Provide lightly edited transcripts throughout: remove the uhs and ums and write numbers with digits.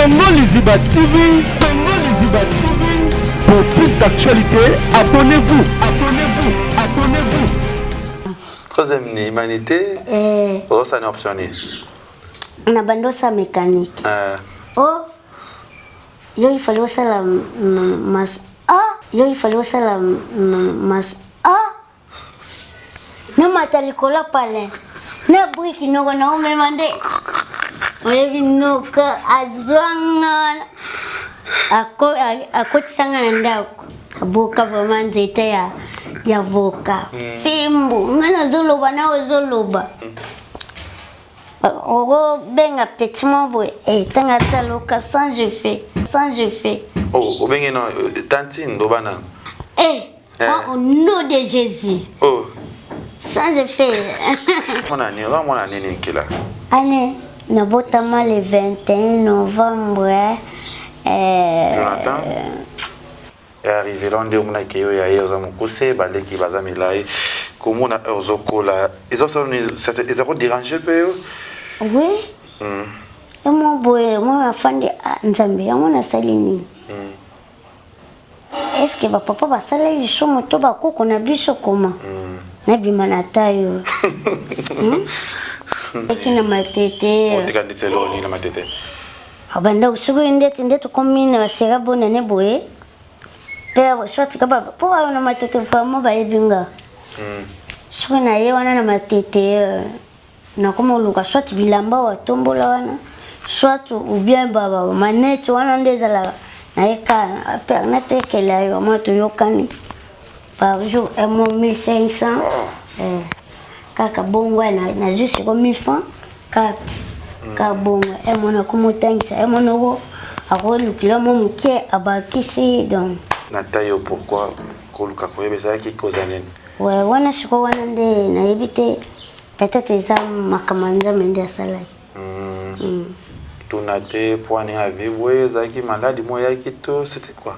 Congo Liziba TV, Congo Liziba TV. Pour plus d'actualité, abonnez-vous, abonnez-vous, abonnez-vous. Troisième humanité, ça n'est optionné. On a bandosa mécanique. Oh, il fallait aussi la mas. Ah, il fallait aussi la mas. Ah, non, ma talikola palais. Na briki no na me mande. Oye vino ka azwanga. Ako tsanga nda aboka vraiment nzete ya voka. Fimbu, ngana zoloba na ozoloba. Ogo benga petit mobo tanga taloka sans je fais. Oh, benga no tantine do bana. Au nom de Jésus. Oh. Sans je fais. Mon année n'est que là. Allez, nous votons le 21 novembre. Jonathan est arrivé là, on dit que il y a eu un cousin, balé qui va s'amuser. Comment on a osé là? Ils ont dérangé peu. Oui. Et moi fan de Nzambe, on a salini. Est-ce que papa va saler le show moto ba ko na biso koma? Na bimana tayo. Ekina matete. Otikanditse lo ni na matete. Abanda usugu ndete komine basera bona ne boye. Pero shoti kaba po na matete famo ba ebinga. Sugu na ye wana na matete na komo luka shoti bilamba wa tombola wana. Shoti ou bien baba manete wana ndezala na eka permettre que la yo moto yokani par jour 1500 kaka bongo na juste comme 1000 francs carte ka bongo mona komotangisa mona go akolu kilo mo muke abakisi donc natayo pourquoi koluka koyebe ça qui cause nini ouais wana shiko wana nde na yebite peut-être ça makamanza mende asala Tonate poane à vivre zaki malade moya kito c'était quoi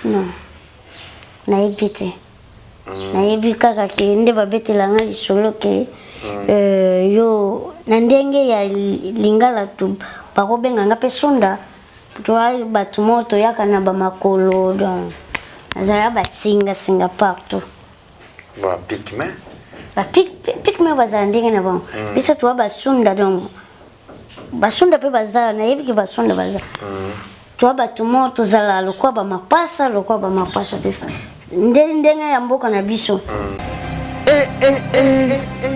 non na yebite na yebika kaka nde babetela nga lisolo ke yo na ndenge ya lingala tu bakobenga nga pe sonda to ai batu moto yaka na ba makolo donc azala ba singa partout ba pigme bazala ndenge na bon biso to ba sonda donc basunda pe bazala na yebiki basunda bazala to batu moto zala lokwa ba mapasa ndenge ya mboka na biso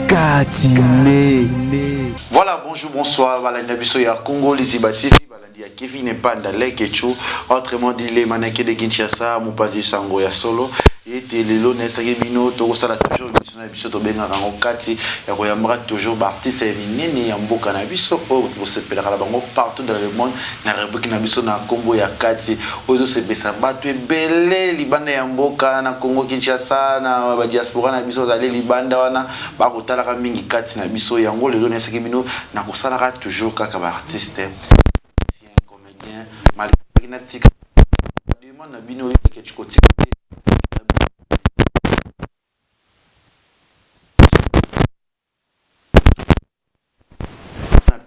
Katine. Voilà, bonjour, bonsoir, voilà, Nabiso ya Congo Liziba TV, voilà, ya Kevin Panda Lekechu, autrement dit les mannequins de Kinshasa, Mupazi Sango ya solo, et les lones, ça y est, Bino, Torosa la toujours, Nabiso to benga Rangokati, ya Koyamra toujours, artiste et Nini, Yamboka Nabiso, pour se perdre la bango partout dans le monde, na République Nabiso, na Congo ya Kati, Ozo se Bessamba, tu es belé, Libanda Yamboka, na Congo Kinshasa, na diaspora Nabiso, d'aller Libanda, wana, Bakotala Mingi Kati Nabiso, Yango, les lones, ça y est, Bino, na Kosalara toujours, kaka artiste, comédien, malgré demande na bino que tu continues.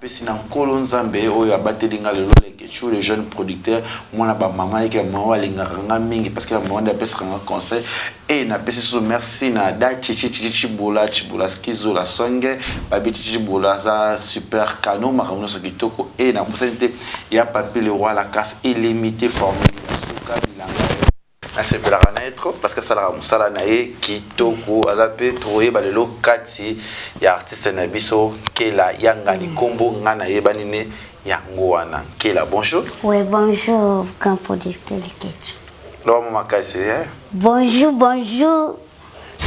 Pesi na nkolo nzambe oyo abatelinga lelo lekechu les jeunes producteurs mwana ba mama yake mawa linganga mingi parce que mawa nda pesa nga conseil et na pesi so merci na da chichi bola skizo la songe babi chichi bola za super canon makamuno so kitoko et na possibilité ya papier le roi la casse illimitée formule suka bilanga c'est pour la renaître parce que ça la musala nae kitoko azape trouver balelo kati ya artiste na biso kela yanga ni kombo ngana yebani ne yango wana kela bonjour. Ouais, bonjour grand producteur Lekechu. Lo mama kasi Bonjour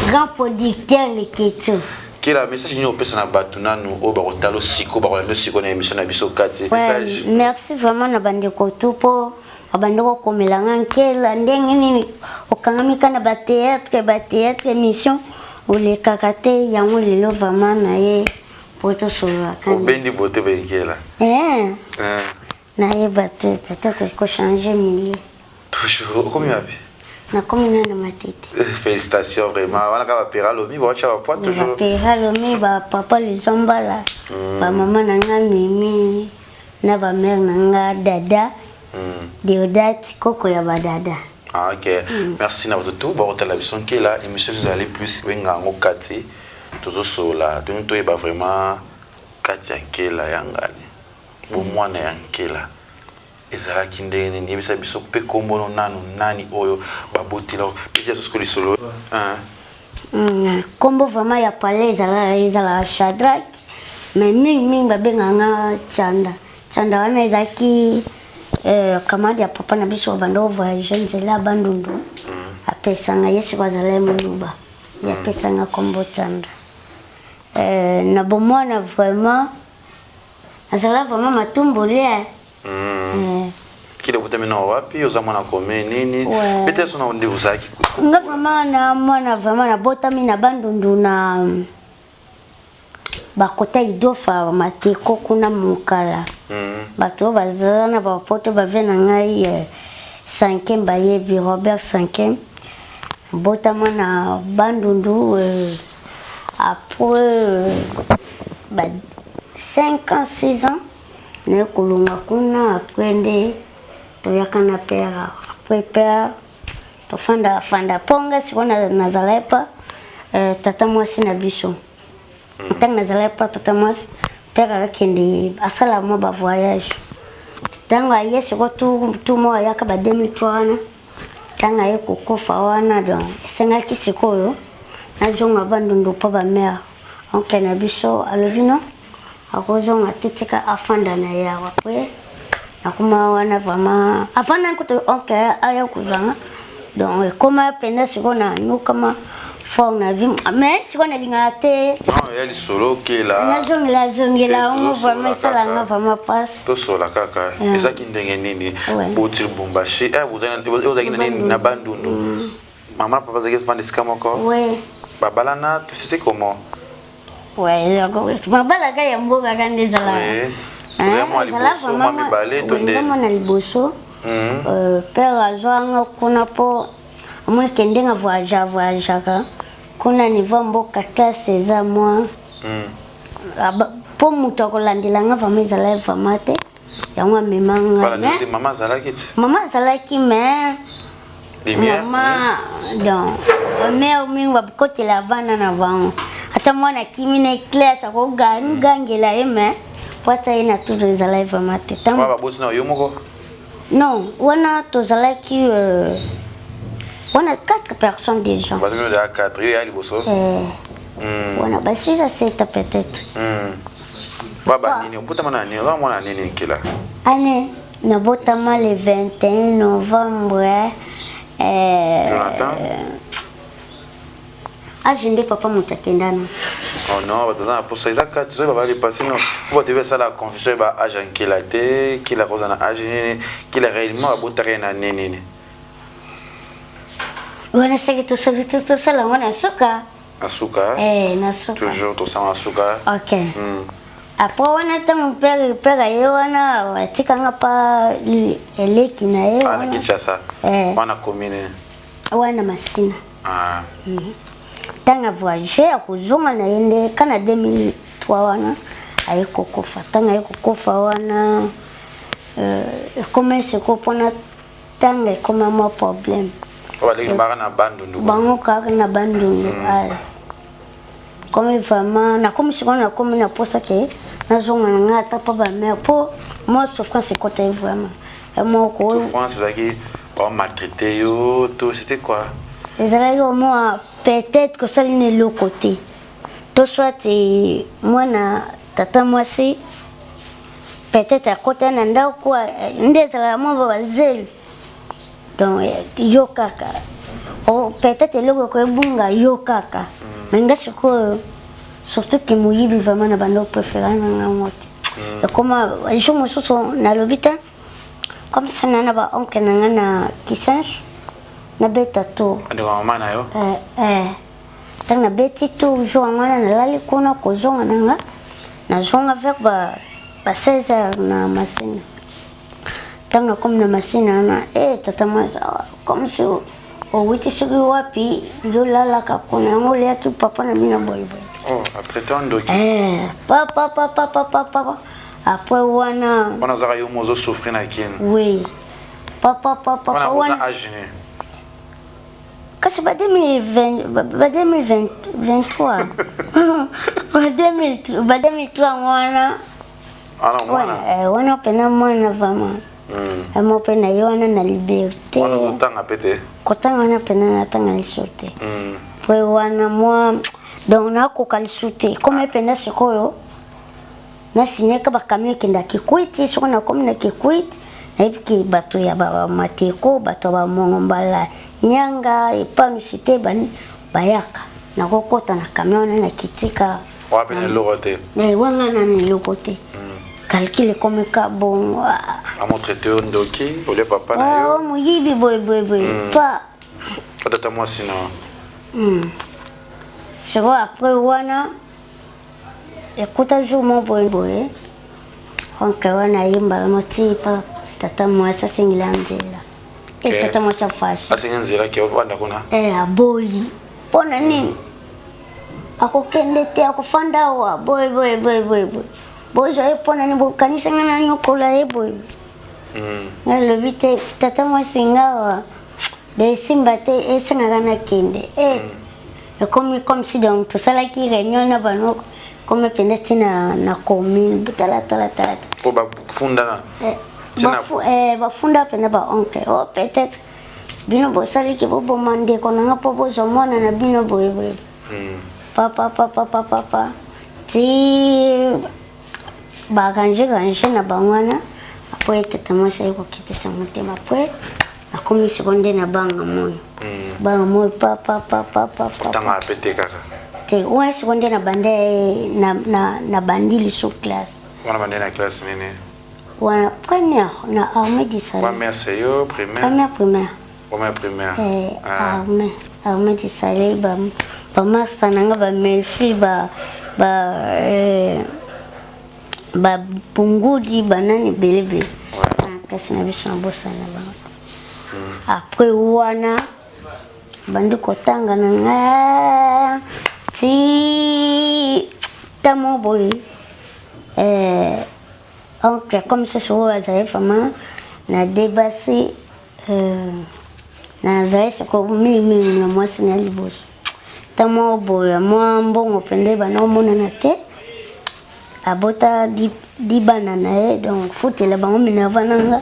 grand producteur Lekechu. Kela message ni opesa na batuna no o ba kotalo siko ba kolando siko na émission na biso kati message. Merci vraiment na bandeko tupo abandoko komelanga nkela ndenge nini okangamika na ba théâtre émission ole kakate yango lelo vraiment na ye poto solo kan bendi bote benkela na ye batte peut-être ko changer milieu toujours combien abi na commune na matete félicitations vraiment wana ka ba peralomi ba cha ba toujours peralomi ba papa le zombala ba maman na nga mimi na ba mère na nga dada Diodate koko ya badada. Ah, ok. Merci na tout. Bon, la vision qui est là, émission vous allez plus venga ngo kati. Toujours sur la. Donc toi il va vraiment kati ankela yangani. Bo mwana yankela. Ezala kindene ni bisa biso pe kombo no nani oyo babotila. Pija so skoli solo. Kombo vraiment ya palais ezala Shadrach. Mais mingi babenganga Chanda. Chanda wana ezaki kamadi ya papa na biso bando voyage nzela bandundu. Apesanga yesi kwa zala muluba. Ya pesanga kombo Chanda. Na bomwana vraiment azala vraiment matumbo lia. Kile butamina wapi ozamana kome nini peut-être sona onde usaki nga vraiment na mwana vraiment na botamina bandundu na bakota idofa mateko kuna mukala bato bazana ba photo bavena ngai 5e bayebi Robert 5e botama na bandundu après 5 ans 6 ans ne kulunga kuna aprende toyakana pera après pera to fanda ponga sikona nazalepa tata mwasi na biso tanga nazalepa tata mwasi pera kende asala mo ba voyage tanga yesi ko tu mo yaka ba 2003 tanga yeko kofa wana donc senga kisikoyo na jonga bandundu pa ba mère oncle na biso alobino akozonga titika afanda na ya wapwe nakuma wana vraiment afanda ko oncle aya kuzanga donc comment penda sikona nukama fond na vie mais sikona lingate non ya li solo ke la na zongela on vraiment ça la vraiment passe to sola kaka ezaki ndenge nini botil bombashi vous avez nini na bandundu maman papa zaki fanda sikamoko ouais babalana tout c'était comment ouais mabala ga ya mboga kande zala vous avez moi liboso moi mibale to nde na liboso père azwanga kuna po amoni kendenga voyage ka kuna niveau mboka classe za moi po muto kolandelanga vraiment zala famate yango memanga bala nte mama zala kiti mais mama donc mère mingi bakote la bana na vango ata mwana kimine classe ko gangela eme pata ina tout zala famate tamwa babosi na yo moko non wana tozalaki on a 4 personnes déjà. Parce que nous avons 4, il y a les bossos. On a bah 6 à 7 peut-être. Baba nini, on peut t'amener nini, on va nini qui là. Année, nous botama le 21 novembre. Jonathan. Ah, je ne dis papa mutakendana. Oh non, bah pour ça ils tu sais va aller passer non. Pour te faire ça la confusion bah agent qui la té, qui la cause en agent qui la réellement botare na nini. Wana seki to sala wana suka. Asuka. Na suka. Toujours to sama asuka. OK. Après wana tamu pega ye wana watikanga pa eleki na ye. Ana Kinshasa. Wana commune. Wana Masina. Tanga voyager akuzonga na yende kana 2003 wana ayiko kofa tanga ayiko kofa wana commerce ko pona tanga comme un problème. Wale ngibaka na bandundu. Bango kaka na bandundu comme vraiment na comme si on a comme na posa ke na zonga nga ta pa ba mère pour moi souffrance c'est côté vraiment et moi ko souffrance zaki on maltraité yo tout c'était quoi ezalaki au moins peut-être que ça n'est l'autre côté to soit moi na tata mwasi peut-être à côté na ndao kwa ndezala mo bazeli donc yo kaka oh peut-être l'autre ko bunga yo kaka menga siko surtout que muyibi vraiment na bando préféré na ngoti et comme je me sens na lobita comme ça na ba oncle na na kisange na beta to ande mama na yo tanga beti to jo ngana na lali kona ko zonga nanga na zonga avec ba 16 heures na masina tanga comme na masina na tata masa comme si o witi sugi wapi yo lala ka kona ngole yaki papa na mina boy boy après tant doki papa après wana zaka yo mozo souffrir na kin oui papa wana âge ni kasi ba 2020 ba 2023 ba 2023 mwana wana pena mwana vraiment amo pena yona na liberté wana zotanga pete kotanga wana pena na tanga lisote pwe wana mwa donc na ko kalisute comme pena sikoyo na sinyeka ba kamio kenda kikwiti soko na comme na kikwiti na ibiki bato ya ba mateko bato ba mongombala nyanga ipanu site bani bayaka na kokota na kamio na kitika wapi na lokote wanga na ni lokote calcule comme ka bon a montré te ndoki ole papa na yo mo yibi boy pas tata moi sinon c'est après wana écoute jour mon boy on wana yimba moti pa tata moi ça singlandela et tata moi ça fashi asingenzela ke wanda kuna boy pona nini akokende te akofanda wa boy boy je pona ni kanisa ngana nyokola boy na le vite tata moi singa de simba te esenga kana kende comme si donc tout ça là qui réunion na bano comme peut-être na commune tala ko ba funda na ba funda pena ba oncle peut-être bino bo sali ki bo mande ko na po zo mona na bino boy papa ti ba ganje na bangwana après tata moi sai ko kite sa mutema après na komi seconde na banga moyo papa tanga pete kaka te ouais seconde na bande na bandili sur classe wana bande na classe nene wana première na armée du salut première c'est yo primaire armée du salut ba master nanga ba melfi ba bungudi banani belebe kasi na biso na bosa na ba après wana bandu kotanga na nga ti tamo boy donc comme ça sur azay fama na débassi na azay ko mi na mwasi na liboso tamo boy mo mbongo pende bana mona na te abota di banana donc faut la bango mina vananga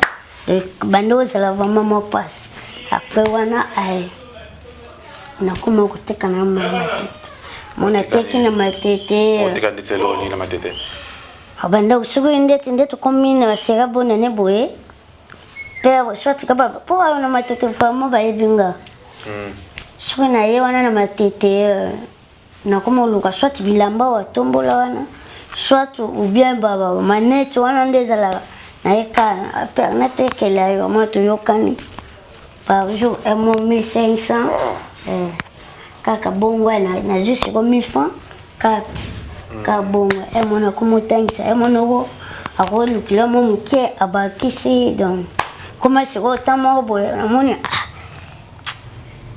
bando zala vraiment mo passe après wana ai na kuma kuteka na matete mona teki na matete otika nditselo ni na matete abanda usugu ndeto komine wasera bona ne boye pero soit kaba po na matete vraiment ba ebinga sugu na ye wana na matete na kuma luka soit bilamba wa tombola wana soit ou bien baba manette wana ndezala na eka per na tekela yo moto yokani par jour 1500 kaka bongo na juste comme 1000 francs carte ka bongo mona kumutangisa mona go akolu kilo mo muke abakisi donc comment c'est autant boy mona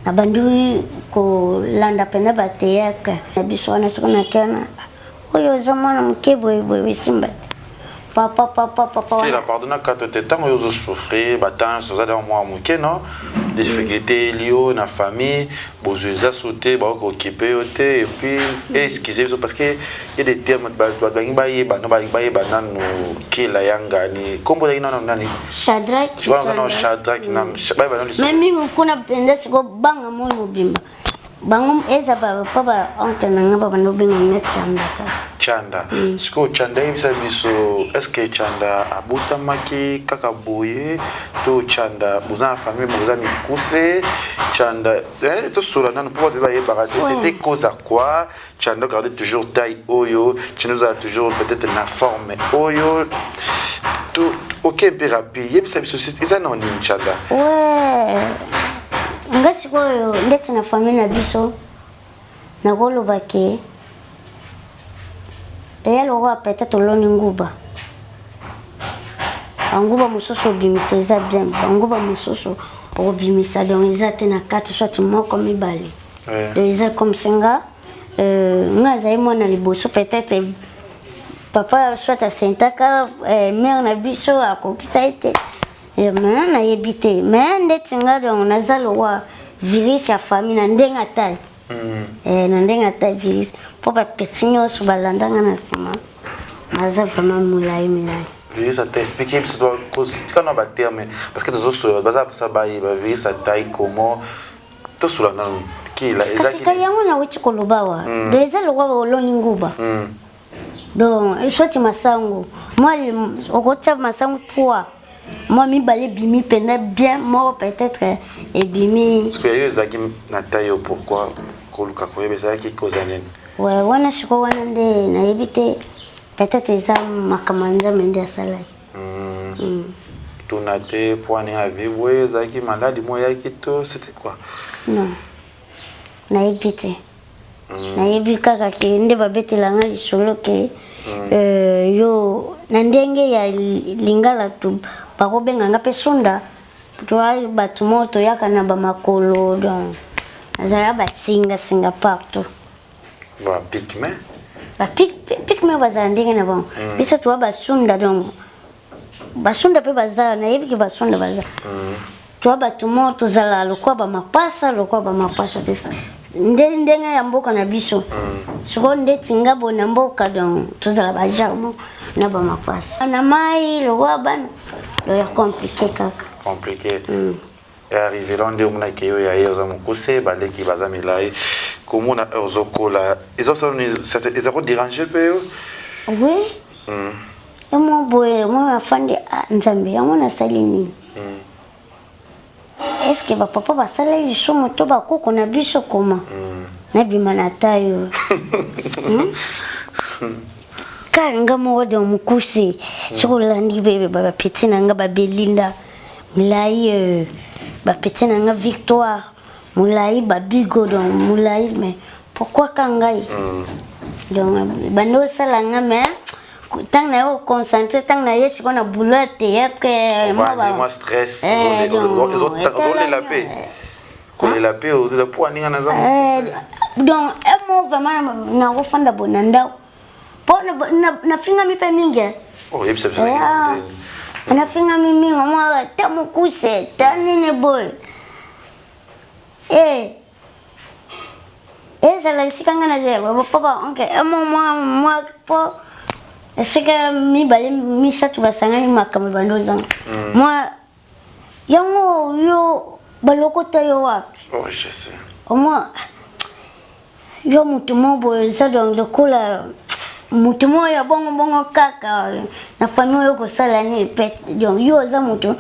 na bandu ko landa pena bateyaka na biso na sokona kana oyo zamana muke boy simba papa la pardonne quand tu étais tant aux souffrir battant sur ça dans moi muke non difficulté liées na famille bozuza sauter ba ko occuper et puis excusez parce que il y a des termes ba no kila yanga ni kombo ina nani Shadrach tu vois non Shadrach nan ba non même kuna penda siko banga moyo bimba bangum eza papa oncle nanga baba no binga ngachanda chanda siko chanda ibisa biso est-ce que chanda abuta maki kaka boye to chanda buzana famille buzana mikuse chanda to sura nan pour ba yebaka c'était cause à quoi chanda garder toujours taille oyo chanda nous a toujours peut-être na forme oyo tout aucun thérapie yebisa biso c'est non ni chanda ouais ngasi koyo ndetse na famille na biso na koloba ke eyalo wa peut-être loni nguba nguba mususu obimisa eza bien nguba mususu obimisa donc eza te na kati soit moko mibale eza comme senga nga zai mwana liboso peut-être papa soit asentaka mère na biso akokisa ete Et maintenant, na yebité. Mais ndeti nga donc nazalo wa virus ya famille na ndenga tai. Na ndenga tai virus. Po ba petinho so balanda nga na sima. Maza vraiment mulai milai. Virus a expliqué parce que quand on va terme parce que tous autres baza ça ba virus a taille comment tout sur la nan qui la exactement. Kasi yango na wichi kolobawa. Déjà le roi oloni nguba. Donc, je masango. Moi, au masango 3. Moi, mi balé bimi pendant bien mort peut-être et bimi. Parce que les zaki na taille pourquoi koluka koyebe ça qui cause anen. Ouais, wana shiko wana nde na yebite peut-être ça makamanza mende salai. Tunate poane à vivre zaki malade moya qui to c'était quoi? Non. Na yebite. Na yebika kaka nde babetela lisolo ke yo nandenge ya lingala tu bakobenga ngape sunda toi batu moto yakana ba makolo donc azala ba singa partout ba pigme bazandenge na bon biso toi ba sunda donc basunda pe bazala na yebi ki basunda bazala toi batu moto zala lokwa ba mapasa ndenga ya mboka na biso siko ndeti ngabo na mboka donc tozala ba jarmo na ba mapasa na mai lokwa bana lo ya compliqué et arrivé là on a que ya yoza mukuse baleki baza milai comment na ozokola ils ont dérangé peu oui et moi afande nzambe yango na salini est-ce que papa va saler les choses moto ba koko na biso koma na bimana tayo kanga mo de mukuse sur landi bebe ba petina nga ba belinda mulai ba petina nga victoire mulai ba bigo donc mulai mais pourquoi kangai donc bando sala nga mais tant na yo concentré tant na yes qu'on a boulot théâtre moi stress ils la paix qu'on la paix aux le point ninga na donc mo vraiment na go fanda bonanda po na finga mi pe mingi oh yep c'est ça na finga mi mingi mo ta mo kuse ta nene boy ça la sikanga na je papa okay moi po est-ce que mi balé mi ça tu vas s'engager ma comme bandozang moi yango yo baloko tayo wa oh je sais au moins yo mutumo bo ça donc le cola mutumo ya bongo kaka na famille yo ko sala ni pet donc yo za mutu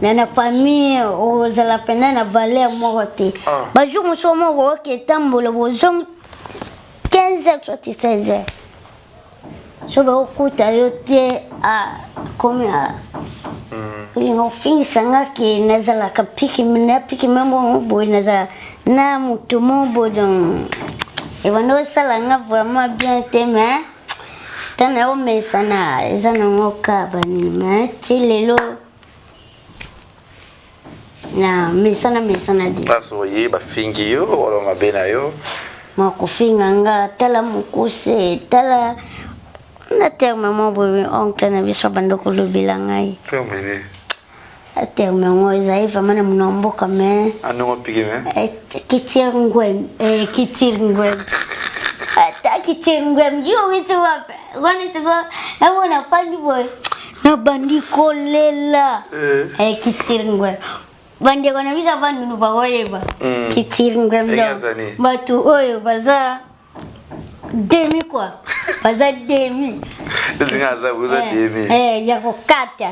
na famille o za la pena na valeur morote ba jour mo so mo ko ke tambolo bo zong 15h soit 16h so ba okuta yote a komia kulinga ofisa ngaki nazala kapiki membo boy nazala na mutu mobo donc et vano sala nga vraiment bien te mais tana o mesana ezana ngoka bani mais tilelo na mesana di paso ye ba fingi yo wala mabena yo ma ko finga nga tala mukuse tala na terme mo boy oncle na biso bando ko lubilangai terminé a terme ngo izai famana mnomboka me anongo pigi me kitir ngwem ata kitir ngwem yo witu wapi wani tugo ewo na pandi boy na bandi kolela kitir ngwem bandi kona bisa bandu no bagoyeba kitir ngwem do batu oyo baza demi quoi baza demi zinga za buza demi ya kokata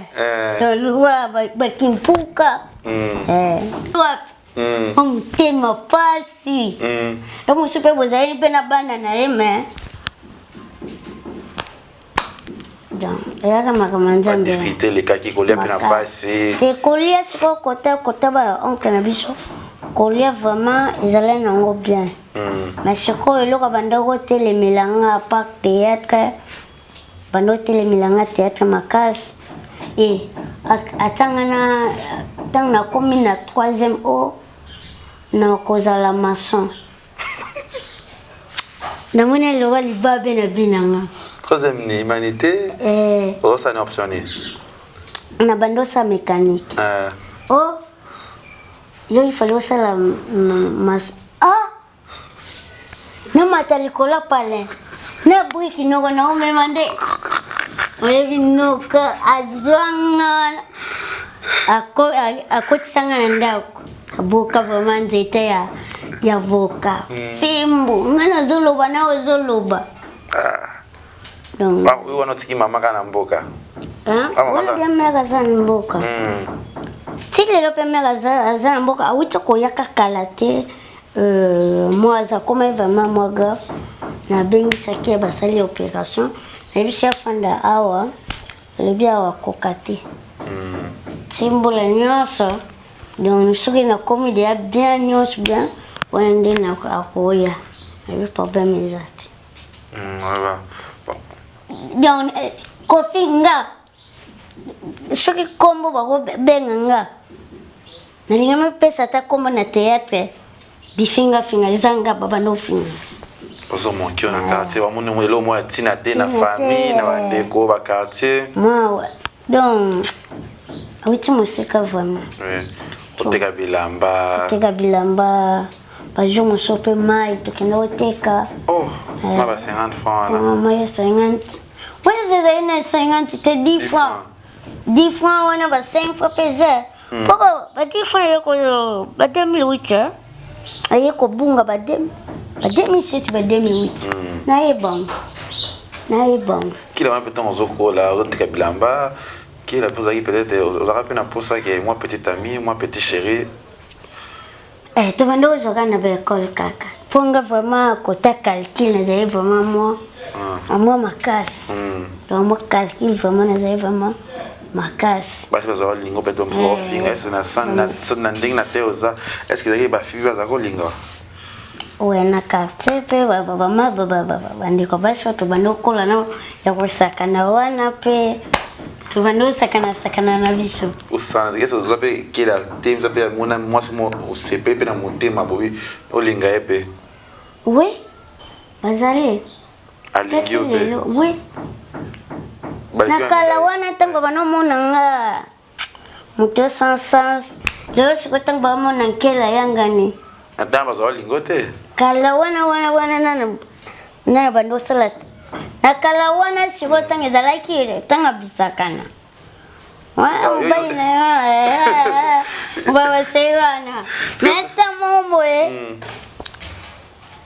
to luwa bakimpuka tema pasi emo super bozali pena bana na eme donc ya kama nzambe difficulté les cas qui kolia pena pasi te kolia siko kota ba oncle na biso kolia vraiment ezala nango bien mais siko eloko bandoko telemelanga pa théâtre bando telemelanga théâtre makasi et atangana tang na komi na 3e o na kozala maçon na mona loga libabe na binanga 3e ni humanité ça n'est optionné na bando sa mécanique. Oh, yo il fallait aussi la mas. Ah, na matalikola pale. Na briki no na me mande. Oye vino ka azwanga. Ako tsanga ndako. Aboka vraiment nzete ya voka. Fimbo, ngana zoloba na zoloba. Donc, ba we wana tiki mama kana mboka. Wala bia mera za mboka. Tiki lo pe mera za mboka, awito ko yaka kalate moi za comme vraiment moi grave. Na bengi sakia basali opération. Na bisia fanda awa. Le bia wa kokate. Simbola nyonso. Donc soki na komi dia bien nyonso bien. Wende na akoya. Na bi problème ezati. Voilà. Donc kofi nga. Soki kombo bako benga nga. Nalinga me pesa ta kombo na théâtre. Bifinga finga zanga baba no finga. Ozo mon cœur na quartier, wa munu mwelo mwa tina te na famille na bandeko ba quartier. Moi donc awiti musika vraiment. Oui. Oteka bilamba. Oteka bilamba. Ba jour mo sope mai tokenda oteka. Oh, ma ba 50 francs là. Maman ya 50. Moi c'est une 50 te 10 francs. 10 francs wana ba 5 francs pesé. Papa ba 10 francs yako ba 2008. Aye ko bunga ba 2007 ba 2008. Na ye bon. Kila wana peut-être on zoko là, oteka bilamba. Qui la pose qui peut-être on aura pu na posa que moi petite amie, moi petit chéri. Tu vas nous jouer à l'école kaka. Ponga vraiment côté calcul, nous avons vraiment moi. Moi ma casse. Donc moi calcul vraiment nous avons vraiment ma casse. Parce que ça lingo peut-être on se finir c'est na sana na nding na teoza. Est-ce que ba fibi ba zako lingo? Ouais na quartier pe baba ndiko basi watu bandokola na ya kusakana wana pe. Tu vas nous sakana na biso. Usana qu'est-ce que vous avez qui la team ça peut moi au CP pe na monter ma bobi o linga epe. Oui. Bazali. Alingi ope. Oui. Nakala wana tango bano mona nga. Muto sans. Lelo siko tango ba mona nkela yangani. Adamba zo lingote. Kala wana na bando salat. Nakala wana siko tango ezalaki tanga bisakana. Wa baina baba sewana. Meta mombo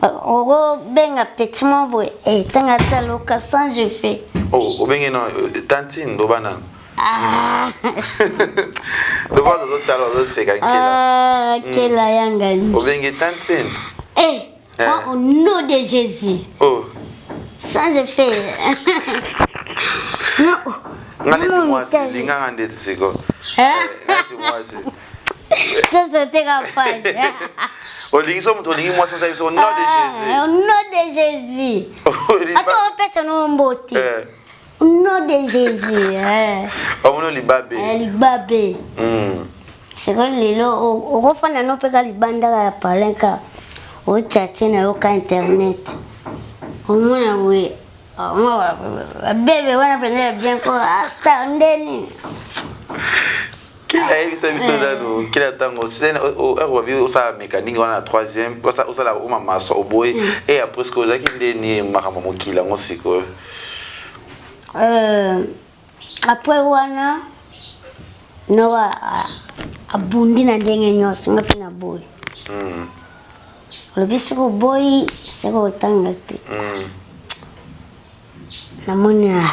Ogo benga petit mombo tanga taloka sans je fais. Oh, obenga no tantine do banana. Do ba do talo do seka nkela. Kela yangani. Obenga tantine. Au nom de Jésus. Oh. Sans je fais. Non. Ngale si moi si linga ngande siko. Si moi si. Ça c'était capable. Olingi moi ça au nom de Jésus. Au nom de Jésus. Attends, on pèse nos mbote. Au nom de Jésus. Au nom libabe. Libabe. C'est que lelo au refana no peka libanda ya palenka. O chache na yoka internet. Au moins oui. Moi bébé wana penda bien ko asta ndeni. Kila hivi sasa biso kila tango sena o bi o sa mécanique on a troisième o sa la o mama so boy et après ce que za ki ndeni makama mokila ngosiko après wana no abundi na ndenge nyonso ngapi na boy le biso boy seko tangati na monia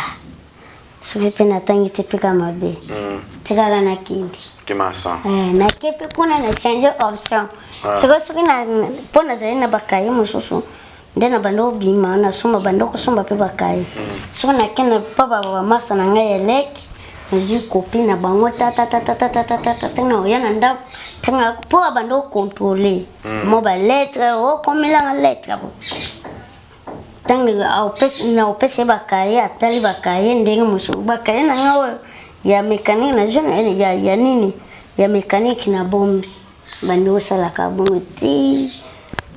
Suwe pe natangi te pika mabe. Tika na kindi. Kimasa. Na kepe kuna na change option. Suki na pona zali na bakaye mususu. Ndena bando bima na suma bando ko suma pe bakaye. So na kena papa wa masa na ngai elek. Nji kopi na bango ta na yana nda tanga po bando contrôler. Mobile lettre o komila lettre. Tangi au pese bakaye atali bakaye ndenge musu bakaye na ngawe ya mécanique na jeune ya nini ya mécanique na bombi bando sala ka bombi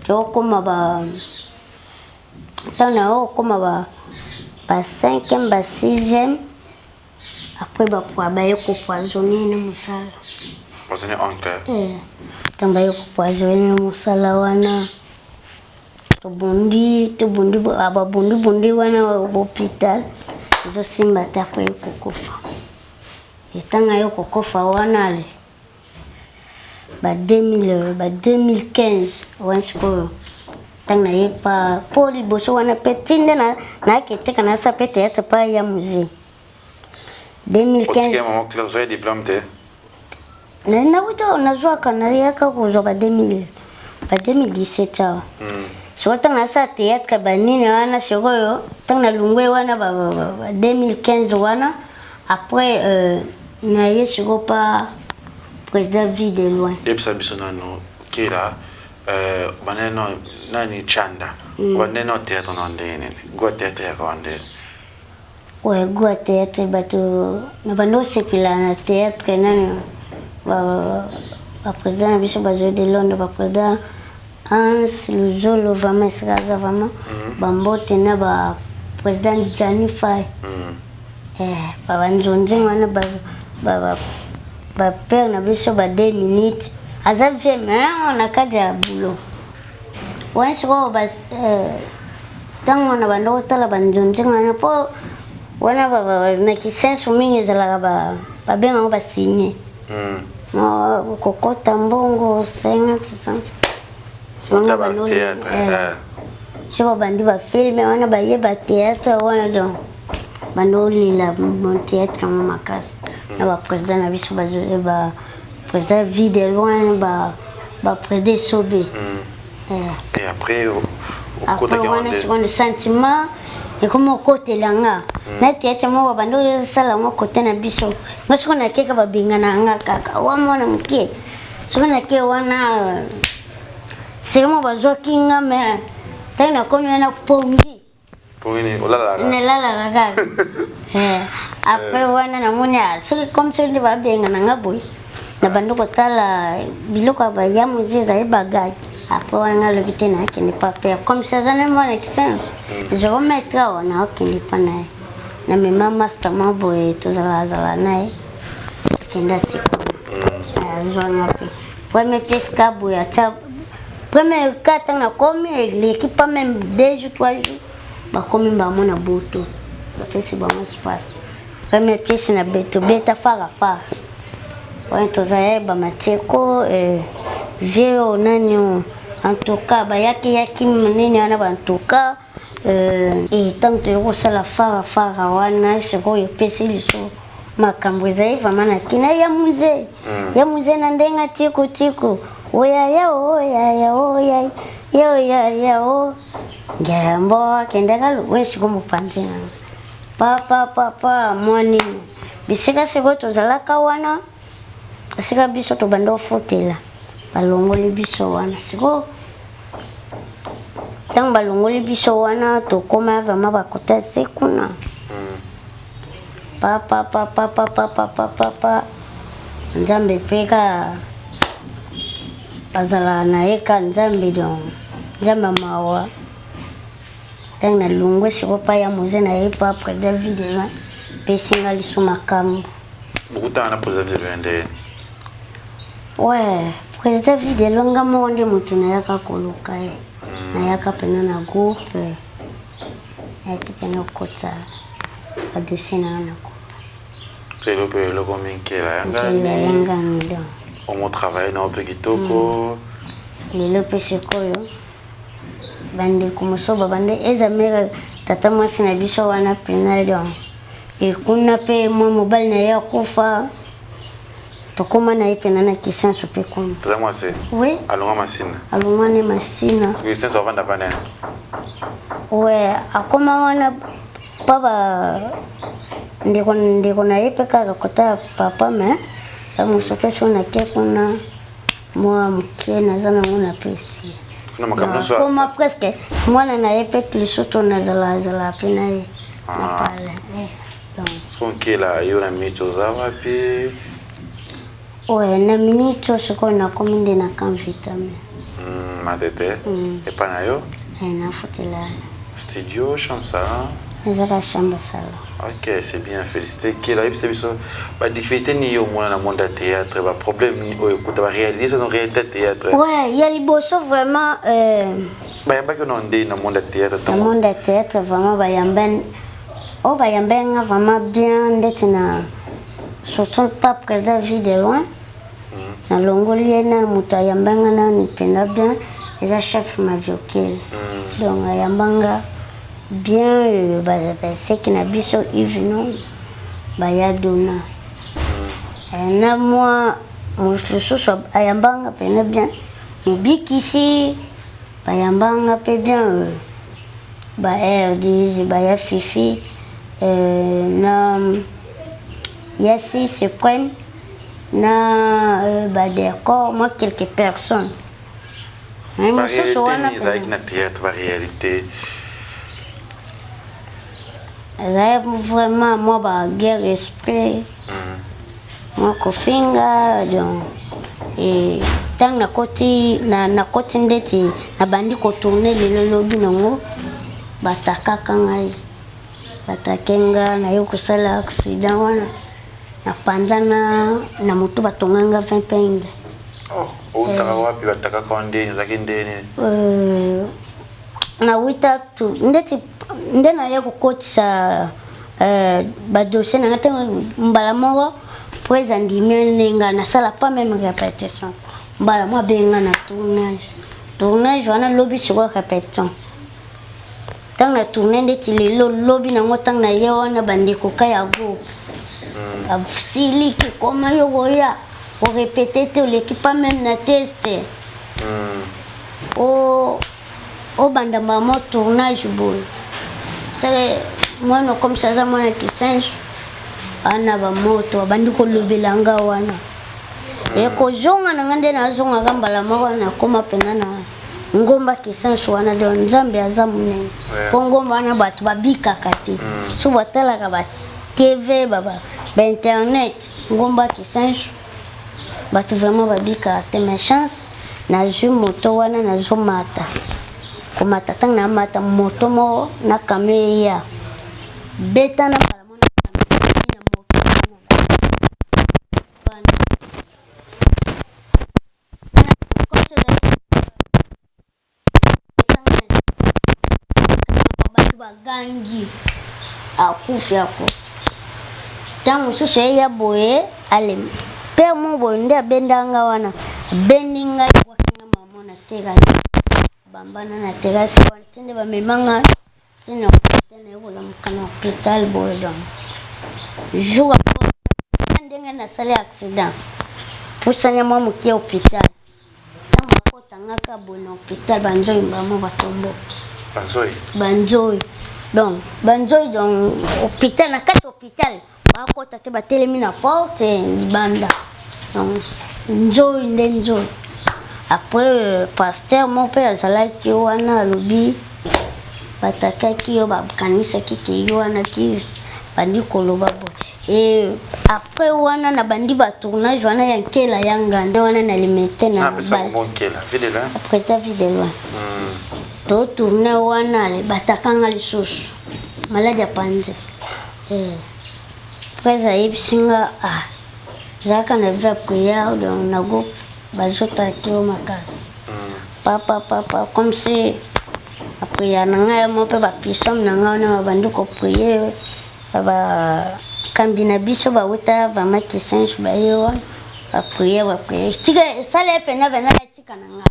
to koma ba tana o koma ba 5e ba 6e après baye kopoisonner ne mosala poisonner oncle tamba yo kopoisonner mosala wana tobundi ababundi wana hôpital ezosimba te après kokufa etanga yo kokufa wana le ba 2015 wana sikoyo tanga ye pa po liboso wana pe tinde na keteka na sa pe théâtre pa ya musée 2015 maman classe ya diplôme te na wuto na zwa kanaria ka kuzo ba 2017 awa so tanga sa théâtre ba nini wana sikoyo tanga lungwe wana ba 2015 wana après na ye siko pa président vie de loin epsa biso nano kila baneno nani chanda baneno théâtre na ndene go théâtre ya konde ouais go théâtre bato na bando sepila na théâtre nani ba président biso bazo de Londres ba président Hans Luzolo vraiment sikaza vraiment bambote na ba président Gianni Fay ba banzonzi wana ba père na biso ba 2 minutes aza vie mais on a cadre ya boulot wana siko ba tango na bando tala banzonzi wana po wana ba na kisenso mingi zala ba benga ba signer no kokota mbongo 50 songa ba théâtre siko bandi ba film wana ba ye ba théâtre wana donc bando lila mon théâtre makasi na ba président na biso ba président vie de loin ba président Sobé et après côté on a sentiment et comme côté langa na théâtre mo bando sala mo côté na biso ngaso na keka ba bingana nga kaka wa mona mkie so na ke wana sema ba zokinga me tena komi na pongi pongini olala gaga après wana na munya so comme ça de ba bingana nga boy na bando ko tala biloko ba ya muziza e bagage après wana le bitena qui n'est pas père comme ça ça ne mon excellence je remettre wana qui n'est pas nae na me mama stama boy to zala nae kenda tiko zona pe premier pesca boy acha premier kata na komi l'équipe pas même 2 jours 3 jours ba komi ba mona boto ba pesi ba mon espace premier pièce na beto beta fara ouais tozaye ba mateko vieux nani en tout cas ba yaki nini ana ba en tout cas tant que yo sala fara wana siko yo pesi liso makambo zai vraiment na kina ya musée na ndenga tiko oya ngambo kenda galo wesi ko mupanzina papa moni bisika siko tozalaka wana sika biso to bando fotela balongoli biso wana siko tang balongoli biso wana to koma vraiment bakota sekuna papa nzambe peka azala na eka nzambe don nzambe mawa tang na lungwe siko pa ya muze na yepa après David là pesinga liso makambo bukuta na poser vende ouais président vide longa monde mutu na yaka koluka na yaka pena na groupe yaki pena kota adosina na kota c'est le peu le combien kela yanga ndo on mo travailler na opekitoko le peu sekoyo bande kumosoba bande ezamera tata mwasi na biso wana pena don e kuna pe mo mobile na ya kufa tokoma na ipena na kisanso pe kuna tata mwasi oui alonga masina alonga masina kisanso vanda bana ouais akoma wana baba ndiko na ipeka kota papa me amusopeso na kekuna moi mkie na zana una pesi kuna makamno so koma presque mwana na ipeka lisoto na zala pena na pale donc skonkela yona micho za wapi ouais na minito siko na kominde na kan vitamine matete epana yo na fotela studio chamsa ezaka chambre salon. Ok, c'est bien, félicité. Qui a eu cette difficulté ni au moins dans le monde du théâtre, le problème ni au écoute, va réaliser son réalité théâtre. Ouais, il y a les bossos vraiment. Bah, il y a pas que non dans le monde du théâtre. Dans le monde du théâtre, vraiment, bayamben. Oh, bayamben vraiment bien d'être surtout le pape président vit de loin. Na longoli na muta yambanga na nipenda bien. Déjà chef m'a viokil. Donc yambanga. Bien, c'est qu'il a biso Yves non, Bayadona. Na moi, mon chouchou soit ayambanga peine bien. Mon bic ici, bayambanga pe bien. Dis baya fifi. Na yasi c'est quoi? Na d'accord, moi quelques personnes. Mon chouchou wana avec na théâtre la réalité. Vraiment, moi, bah, guerre esprit. Moi, kofinga, donc. Et tant na koti ndeti, na bandi ko tourner le lobby nango, bataka kangai. Batakenga, na yo kusala accident wana. Na panzana, na mutu batonganga 20 penge. Oh, utaka wapi bataka konde, nzakindeni. Na wita tu ndeti ndena ya kukotisa ba dossier na ngate mbala moko presa ndimene na sala pas même répétition mbala mo benga na tournage wana lobby sur répétition tant na tourner ndeti lelo lobby na ngota na ye wana bandiko kaya go absili ki koma yo goya o répéter te l'équipe même na tester au bandama mon tournage boule c'est moi non comme ça moi qui singe ana ba moto bandi ko lobelanga wana e ko jonga na ngande na zonga gamba la mwana koma penana ngomba ki singe wana de nzambe azamune ko ngomba na batu babika kati so batala ka ba TV baba ba internet ngomba ki singe batu vraiment babika te mes chance na ju moto wana na zo mata kuma tatang na mata moto mo na kameya beta na para mo na moto batu bagangi akufi ako tangu susu ya boye ale père mo boye nde bendanga wana bendinga wakinga mama na tega bambana na terasi watende bamemanga sino tena yola mkana hospital boydon jour ndenge na sale accident pusanya mwa mukie hospital sama kotanga ka bona hospital banjoi mbamo batombo banjoi donc hospital na kati hospital bakota te batelemi na porte banda donc njoi après pasteur mon père azalaki wana lobi batakaki yo bakanisa kiki yo wana ki bandi koloba bo et après wana na bandi ba tournage wana ya nkela yanga nde wana na limite na après ta vidéo to tourner wana le batakanga lisusu maladi ya panze après ayebisinga zaka na va prière donc nago bazota kio makasi papa comme si après ya nanga mo pe ba pisom nanga na bandu ko prier ba kambina biso ba uta ba maki sense ba yo ba prier tika sale pe na bena tika nanga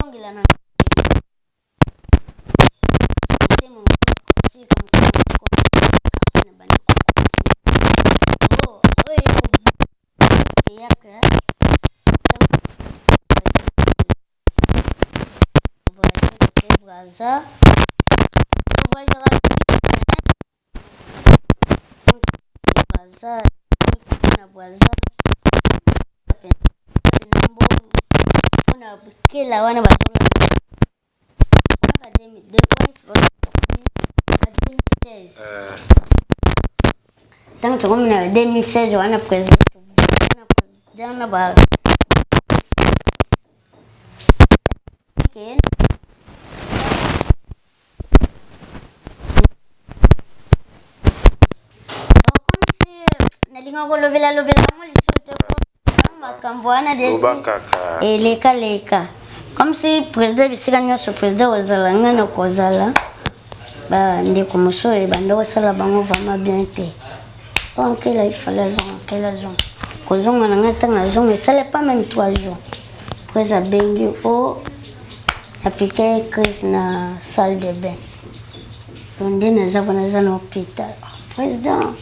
ngila na temo tika ko na bandu Braza na Braza na kila wana batola wana demi de points 2016 tangu tukomi na 2016 wana president jana ba Linga ko lovela mo lisute ko makambo ana desi leka comme si président bisika nyonso président ozala ngana kozala ba ndeko mosusu bando osala bango vraiment bien te donc il fallait raison kozonga na ngata na zonga esala pas même 3 jours après ça bengi o appliqué crise na salle de bain donc naza na hôpital président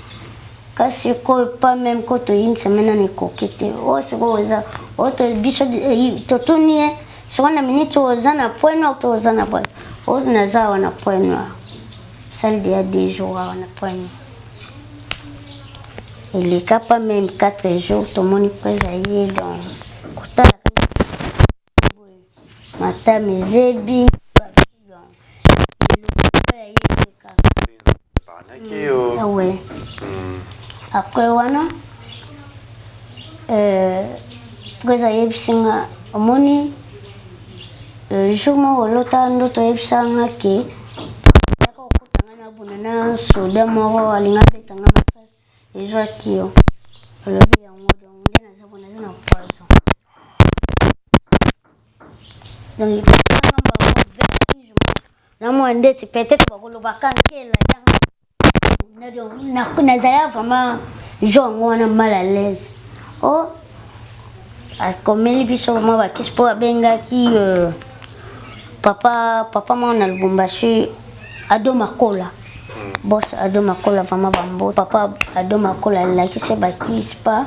kasi ko pas même ko to une semaine na kokete o siko oza o to biso to tunie so na minute oza na point to oza na point o naza wana point salle de 10 jours wana point il est pas même 4 jours tout le monde présaillé donc kotala mata mizebi ouais après wana présaillé bisinga omoni jour mo lota ndoto yebisanga ke yako kutanga na bunana soda mo alinga betanga masasi ejo kio lobi yango donc ndena zabona na poison donc ikanga mbango na mo ndeti peut-être bakoloba kankela na kuna zaya vraiment jongo wana mal à l'aise oh akomeli biso mo bakispo abengaki papa mo na Lubumbashi ado makola boss ado makola vraiment bambo papa ado makola lakise bakispa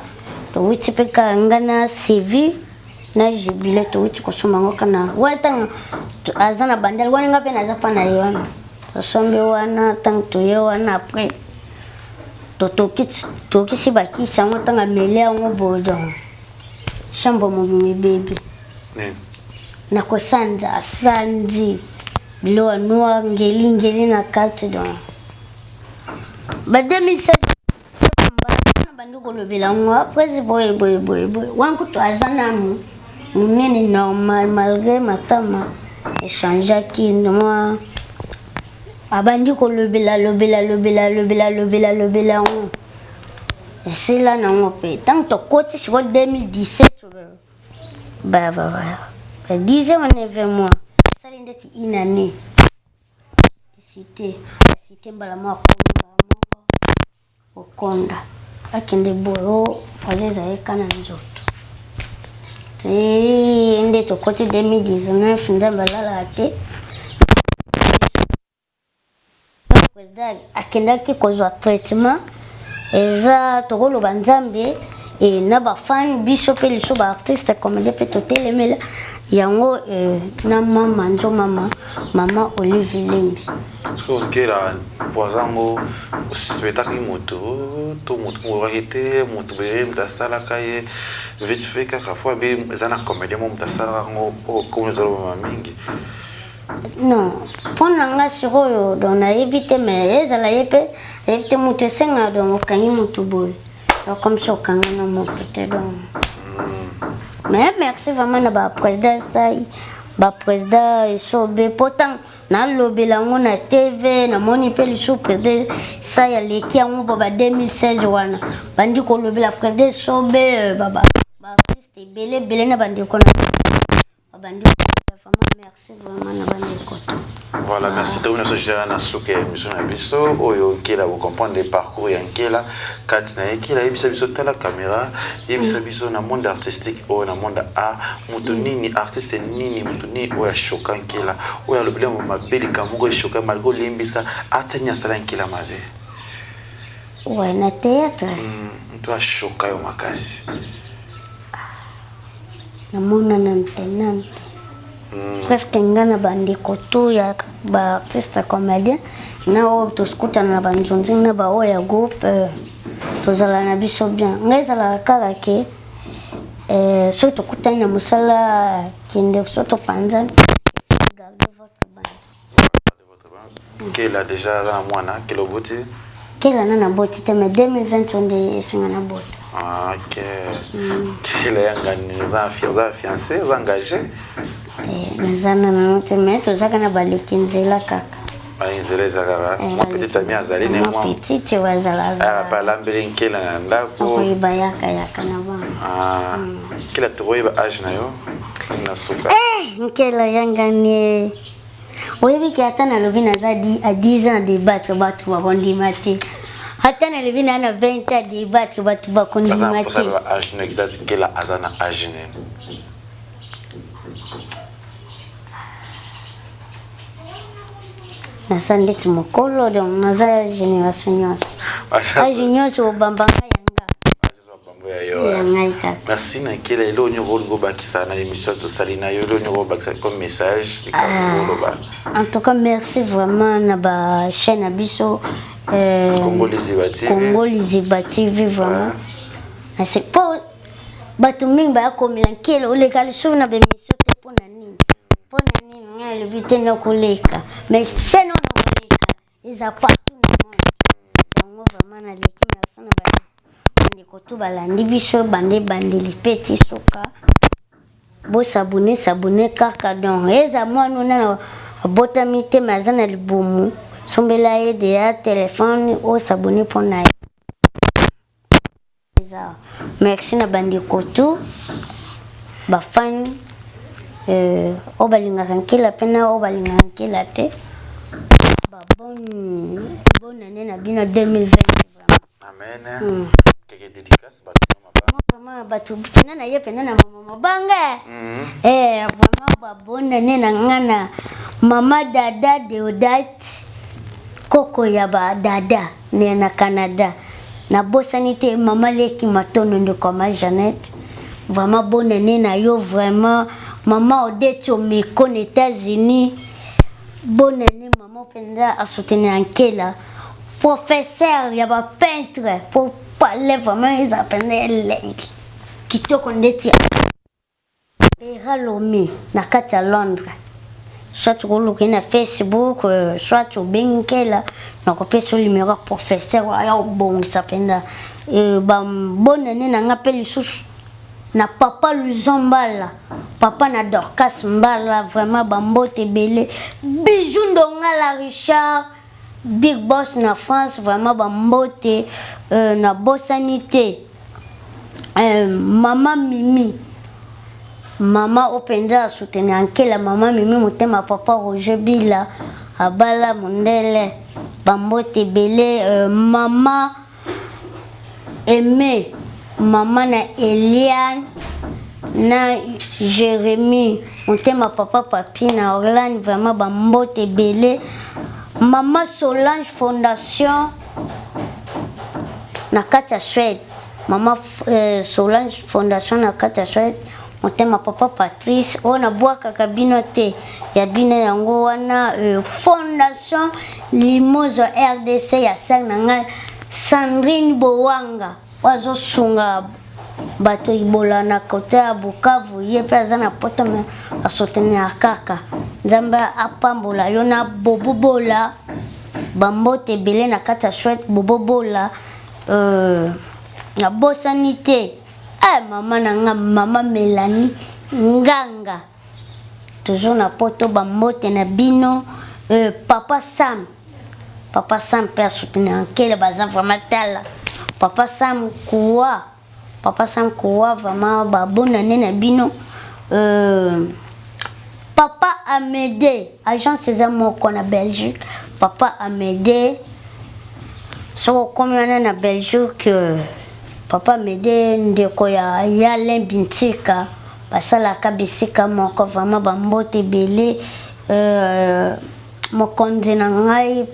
to witi peka ngana CV na jibile to witi kosoma ngo kana wata azana bandal wani ngape na zapa na yona to sombe wana tang to yo wana après to kisi bakisa ngo tanga melea ngo bodon shambo mo baby na kosanza asandi bilo anua ngeli na carte donc ba 2007 bandu ko lobela ngo après boy wangu to azana mu munene normal malgré matama échanger qui moi abandi ko lobela ngo c'est là non pe tant to côté sur 2017 bah 10e année moi ça l'indeti une année cité mbalama ko konda akende boro projet za ekana nzoto te ende to côté 2019 ndambalala ate président akendaki kozwa traitement eza tokolo banzambe et na ba fan biso pe liso ba artiste comédien pe to telemela yango na mama Olive Lembi parce que là poisango spectacle moto to moto arrêté moto be mtasala kaye vite fait kaka fois be zana comédien mo mtasala ngo comme zolo mingi non pona nga sikoyo donc na éviter mais ezala yepe éviter moto senga donc kanyi moto boy comme ça kanga na mo peut-être donc mais merci vraiment na ba président sai ba président sobe pourtant na lobela ngo na TV na moni pe li sous président sai ya leki ngo ba 2016 wana bandi ko lobela président sobe baba ba artiste belé na bandi ko na bandi merci vraiment na bandi ko. Voilà, merci de nous suggérer na souke mission na biso oyo kila vous comprendre les parcours ya kila katina kila yebisa biso tala caméra yebisa biso na monde artistique o na monde art mutu nini artiste nini mutu ni oya choquant kila oya le blemo mabeli kamugo choquant malgo limbisa atenya sala kila mabe ouais na théâtre toi choquant yo makasi na mona nantenante presque ngana bandiko tu ya ba artiste comédien na o to skuta na banjonzi na ba o ya groupe to zala na biso bien ngezala kaka ke surtout kutanya musala kinde surtout panza garder votre bande qu'elle a déjà dans mwana quel oboti qu'elle na boti te mais 2020 on de singa na boti ok qu'elle a ngani za fiancé za engagé nazana na note mais to zaka na balikinzela kaka Moi petite amie azali ne moi. Petite wazala. Ah pas l'ambelin kela na ndako. Bayaka yaka na ba. Ah. Kila toyeba âge na yo. Na suka. Nkela yangane. Oyebi ki ata na lobi naza à 10 ans débattre batu bakondima te. Ata na lobi na 20 ans débattre batu bakondima te. Parce que âge no exact kela azana âge ne. Nasa ndeti mokolo donc naza génération nyonso. Âge nyonso obambanga yanga. Merci na kela elo nyoko ngo bakisa na émission to salina yo elo nyoko bakisa comme message en tout cas merci vraiment na ba chaîne abiso Congo Liziba TV vraiment. C'est pas bato mingi ba komela kela oleka so na be mission te pona nini. Pona nini ngai le vite na koleka. Mais chaîne on koleka ils a partout dans le monde. Donc vraiment na l'équipe merci na ba Koto balandi biso bande lipeti soka bo sabune kaka donc eza mwana na botami te mazana libumu sombela ye de téléphone o sabune pona eza merci na bande koto ba fan o balinga kankela pena o balinga kankela te ba bonne année na bino 2020 vraiment amen. Quelle dédicace vraiment batu pena na ye pena na mama mabanga vraiment ba bonne année na ngana mama dada Deodat koko ya ba dada ne na Canada na bosanité mama leki matono de comme Jeannette vraiment bonne année na yo vraiment maman Odette au Mekon États-Unis bonne année maman penda a soutenir Ankela professeur ya ba peintre pour parler vraiment ils appellent lengi kitoko ndeti Pera Lomi na kati ya Londres soit tu na Facebook soit tu Benkela na kopesa numéro professeur ya bon sapenda bonne année na ngapeli susu na papa Luzombala papa na Dorcas Mbala vraiment bambote belé bijou ndongala Richard Big Boss na France vraiment bambote na bosanité mama Mimi mama Openda soutenir Ankela mama Mimi motema papa Roger Bila abala mondele bambote belé mama Aimé mama na Eliane na Jérémy motema papa papi na Orlane vraiment bambote belé Maman Solange Fondation na kata Suède. Maman Solange Fondation na kata Suède. Motema papa Patrice on a bois kakabino te ya bino yango wana Fondation Limozo RDC ya sang Sandrine Bowanga wazo sunga bato ibola na kota Bukavu ye pesa na poto me asoutenir kaka Nzamba apambola yona bobobola bambote belé na kata chouette bobobola na bosanité maman nanga mama Mélanie Nganga toujours na poto bambote na bino papa Sam père soutenir Ankela baza vraiment tala papa Sam Koua vraiment ba bonne année na bino papa Amédée agent César moko na Belgique papa Amédée so combien na Belgique papa Amédée ndeko ya Limbintika basala kabisika moko vraiment bambote belé mokonzi na ngai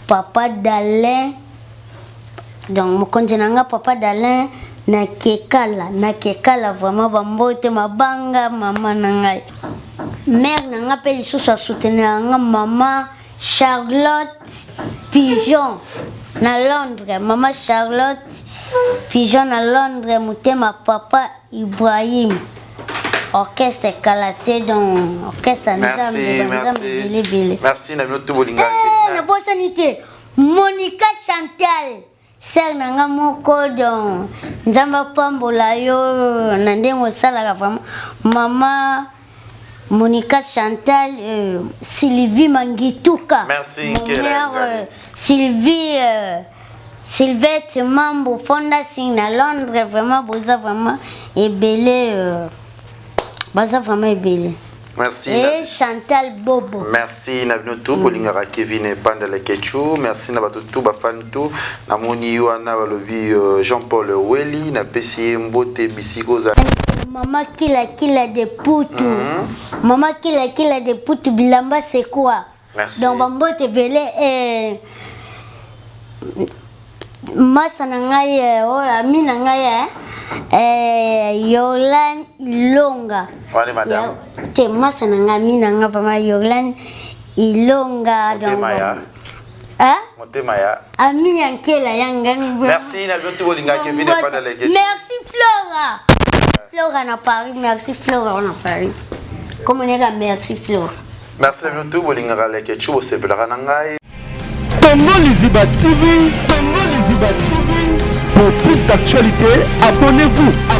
papa Dalin donc mokonzi na nga papa Dalin na kekala vraiment bambote mabanga mama na ngai mère na nga pe lisusu a soutenir nga mama Charlotte Pigeon na Londres mama Charlotte Pigeon na Londres motema papa Ibrahim orchestre Kalaté donc orchestre merci na bino tubolinga na bosanité Monica Chantal sœur nanga moko donc nzamba pambola yo na ndenge osalaka vraiment mama Monica Chantal, Sylvie Mangituka. Merci, mon mère, Sylvie, Sylvette Mambo, Fonda Sing à Londres, vraiment, Boza vraiment ébélé. Boza vraiment ébélé. Merci. Et Chantal Bobo. Merci Nabino tout Bolingara Kevin Pandale Kechu. Merci Nabato tout Bafan tout. Namoni Yoana Balobi Jean-Paul Welly na PCM Mbote Bisigoza. Maman kila de Poutou. Maman kila de Poutou Bilamba c'est quoi? Merci. Donc Bambote Belé et Massa nangai ami nangai Yolan Ilonga. Allez madame. Te Massa nangai ami nangai vraiment Yolan Ilonga donc. Hein? Montemaya. Ami yankela yangani. Merci Nabino tout Bolingara Kevin Pandale Kechu. Merci Flora. Flora na Paris, merci Flora na Paris. Comment on est merci Flora. Merci Nabino tout Bolingara Kechu au Sebelara Nangai. Tongo Liziba TV, Tongo Liziba TV. Pour plus d'actualités, abonnez-vous.